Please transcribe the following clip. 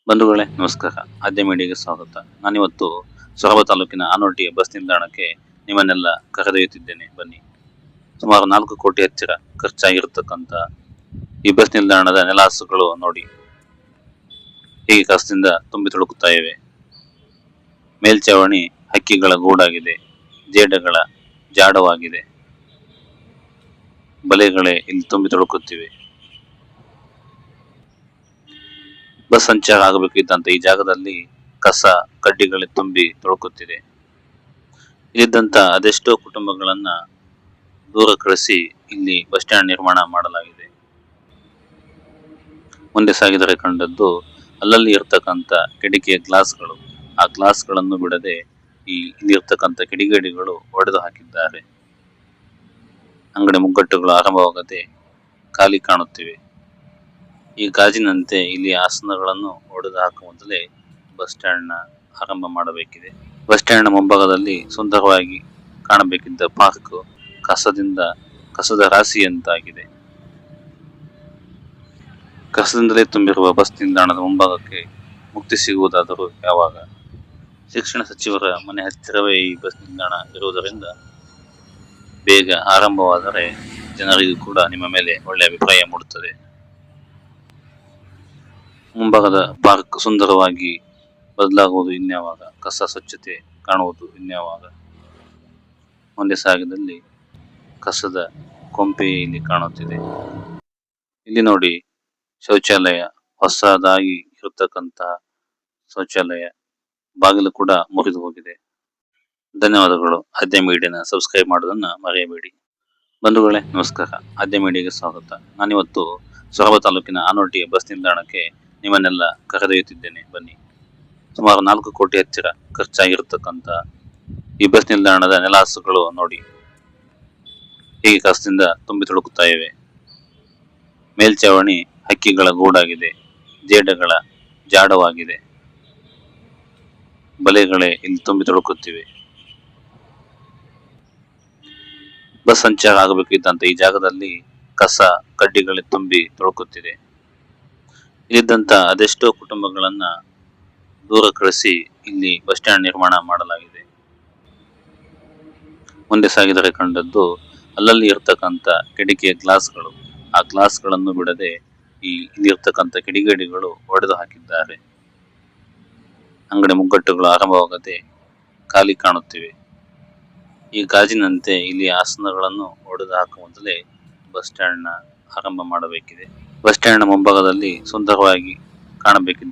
ಬಂಧುಗಳೇ ನಮಸ್ಕಾರ. ಆದ್ಯ ಮೀಡಿಯಾಗೆ ಸ್ವಾಗತ. ನಾನಿವತ್ತು ಸೊರಬ ತಾಲೂಕಿನ ಆನೋಟಿ ಬಸ್ ನಿಲ್ದಾಣಕ್ಕೆ ನಿಮ್ಮನ್ನೆಲ್ಲ ಕರೆದೊಯ್ಯುತ್ತಿದ್ದೇನೆ. ಬನ್ನಿ. ಸುಮಾರು 4 ಕೋಟಿ ಹತ್ತಿರ ಖರ್ಚಾಗಿರತಕ್ಕಂತ ಈ ಬಸ್ ನಿಲ್ದಾಣದ ನೆಲಹಾಸುಗಳು ನೋಡಿ ಹೇಗೆ ಕಸದಿಂದ ತುಂಬಿ ತುಳುಕುತ್ತಾ ಇವೆ. ಮೇಲ್ಚಾವಣಿ ಹಕ್ಕಿಗಳ ಗೂಡಾಗಿದೆ, ಜೇಡಗಳ ಜಾಡವಾಗಿದೆ, ಬಲೆಗಳೇ ಇಲ್ಲಿ ತುಂಬಿ ತುಳುಕುತ್ತಿವೆ. ಬಸ್ ಸಂಚಾರ ಆಗಬೇಕಿದ್ದಂತ ಈ ಜಾಗದಲ್ಲಿ ಕಸ ಕಡ್ಡಿಗಳೇ ತುಂಬಿ ತುಳುಕುತ್ತಿದೆ. ಇಲ್ಲಿದ್ದಂತ ಅದೆಷ್ಟೋ ಕುಟುಂಬಗಳನ್ನ ದೂರ ಕಳಿಸಿ ಇಲ್ಲಿ ಬಸ್ ಸ್ಟ್ಯಾಂಡ್ ನಿರ್ಮಾಣ ಮಾಡಲಾಗಿದೆ. ಮುಂದೆ ಸಾಗಿದರೆ ಕಂಡದ್ದು ಅಲ್ಲಲ್ಲಿ ಇರ್ತಕ್ಕಂಥ ಕಿಟಕಿಯ ಗ್ಲಾಸ್ಗಳು. ಆ ಗ್ಲಾಸ್ಗಳನ್ನು ಬಿಡದೆ ಇಲ್ಲಿ ಇರ್ತಕ್ಕಂಥ ಕಿಡಿಗೇಡಿಗಳು ಒಡೆದು ಹಾಕಿದ್ದಾರೆ. ಅಂಗಡಿ ಮುಗ್ಗಟ್ಟುಗಳು ಆರಂಭವಾಗದೆ ಖಾಲಿ ಕಾಣುತ್ತಿವೆ. ಈ ಗಾಜಿನಂತೆ ಇಲ್ಲಿ ಆಸನಗಳನ್ನು ಒಡೆದು ಹಾಕುವ ಮೊದಲೇ ಬಸ್ ಸ್ಟ್ಯಾಂಡ್ ನ ಆರಂಭ ಮಾಡಬೇಕಿದೆ. ಬಸ್ ಸ್ಟ್ಯಾಂಡ್ ನ ಮುಂಭಾಗದಲ್ಲಿ ಸುಂದರವಾಗಿ ಕಾಣಬೇಕಿದ್ದ ಪಾರ್ಕ್ ಕಸದ ರಾಶಿಯಂತಾಗಿದೆ. ಕಸದಿಂದಲೇ ತುಂಬಿರುವ ಬಸ್ ನಿಲ್ದಾಣದ ಮುಂಭಾಗಕ್ಕೆ ಮುಕ್ತಿ ಸಿಗುವುದಾದರೂ ಯಾವಾಗ? ಶಿಕ್ಷಣ ಸಚಿವರ ಮನೆ ಹತ್ತಿರವೇ ಈ ಬಸ್ ನಿಲ್ದಾಣ ಇರುವುದರಿಂದ ಬೇಗ ಆರಂಭವಾದರೆ ಜನರಿಗೂ ಕೂಡ ನಿಮ್ಮ ಮೇಲೆ ಒಳ್ಳೆಯ ಅಭಿಪ್ರಾಯ ಮೂಡುತ್ತದೆ. ಮುಂಭಾಗದ ಪಾರ್ಕ್ ಸುಂದರವಾಗಿ ಬದಲಾಗುವುದು ಇನ್ಯಾವಾಗ? ಕಸ ಸ್ವಚ್ಛತೆ ಕಾಣುವುದು ಇನ್ಯಾವಾಗ? ಮುಂದೆ ಸಾಗಿದಲ್ಲಿ ಕಸದ ಕೊಂಪೆ ಇಲ್ಲಿ ಕಾಣುತ್ತಿದೆ. ಇಲ್ಲಿ ನೋಡಿ, ಶೌಚಾಲಯ, ಹೊಸದಾಗಿ ಇರತಕ್ಕಂತಹ ಶೌಚಾಲಯ ಬಾಗಿಲು ಕೂಡ ಮುರಿದು ಹೋಗಿದೆ. ಧನ್ಯವಾದಗಳು. ಆದ್ಯ ಮೀಡಿಯಾನ ಸಬ್ಸ್ಕ್ರೈಬ್ ಮಾಡೋದನ್ನ ಮರೆಯಬೇಡಿ. ಬಂಧುಗಳೇ ನಮಸ್ಕಾರ. ಆದ್ಯ ಮೀಡಿಯಾಗೆ ಸ್ವಾಗತ. ನಾನಿವತ್ತು ಸೊರಬ ತಾಲೂಕಿನ ಆನೋಟಿ ಬಸ್ ನಿಲ್ದಾಣಕ್ಕೆ ನಿಮ್ಮನ್ನೆಲ್ಲ ಕರೆದೊಯ್ಯುತ್ತಿದ್ದೇನೆ. ಬನ್ನಿ. ಸುಮಾರು 4 ಕೋಟಿ ಹತ್ತಿರ ಖರ್ಚಾಗಿರತಕ್ಕಂತ ಈ ಬಸ್ ನಿಲ್ದಾಣದ ನೆಲಹಾಸುಗಳು ನೋಡಿ ಹೇಗೆ ಕಸದಿಂದ ತುಂಬಿ ತುಳುಕುತ್ತಾ ಇವೆ. ಮೇಲ್ಚಾವಣಿ ಹಕ್ಕಿಗಳ ಗೂಡಾಗಿದೆ, ಜೇಡಗಳ ಜಾಡವಾಗಿದೆ, ಬಲೆಗಳೇ ಇಲ್ಲಿ ತುಂಬಿ ತುಳುಕುತ್ತಿವೆ. ಬಸ್ ಸಂಚಾರ ಆಗಬೇಕಿದ್ದಂತ ಈ ಜಾಗದಲ್ಲಿ ಕಸ ಕಡ್ಡಿಗಳೇ ತುಂಬಿ ತುಳುಕುತ್ತಿದೆ. ಇಲ್ಲಿದ್ದಂತ ಅದೆಷ್ಟೋ ಕುಟುಂಬಗಳನ್ನ ದೂರ ಕಳಿಸಿ ಇಲ್ಲಿ ಬಸ್ ಸ್ಟ್ಯಾಂಡ್ ನಿರ್ಮಾಣ ಮಾಡಲಾಗಿದೆ. ಮುಂದೆ ಸಾಗಿದರೆ ಕಂಡದ್ದು ಅಲ್ಲಲ್ಲಿ ಇರ್ತಕ್ಕಂಥ ಕಿಟಕಿಯ ಗ್ಲಾಸ್ಗಳು. ಆ ಗ್ಲಾಸ್ಗಳನ್ನು ಬಿಡದೆ ಇಲ್ಲಿ ಇರ್ತಕ್ಕಂಥ ಕಿಡಿಗೇಡಿಗಳು ಒಡೆದು ಹಾಕಿದ್ದಾರೆ. ಅಂಗಡಿ ಮುಗ್ಗಟ್ಟುಗಳು ಆರಂಭವಾಗದೆ ಖಾಲಿ ಕಾಣುತ್ತಿವೆ. ಈ ಗಾಜಿನಂತೆ ಇಲ್ಲಿ ಆಸನಗಳನ್ನು ಒಡೆದು ಹಾಕುವ ಮೊದಲೇ ಬಸ್ ಸ್ಟ್ಯಾಂಡ್ ನ ಆರಂಭ ಮಾಡಬೇಕಿದೆ. ಬಸ್ ಸ್ಟ್ಯಾಂಡ್ ನ ಮುಂಭಾಗದಲ್ಲಿ ಸುಂದರವಾಗಿ ಕಾಣಬೇಕಿದ್ದ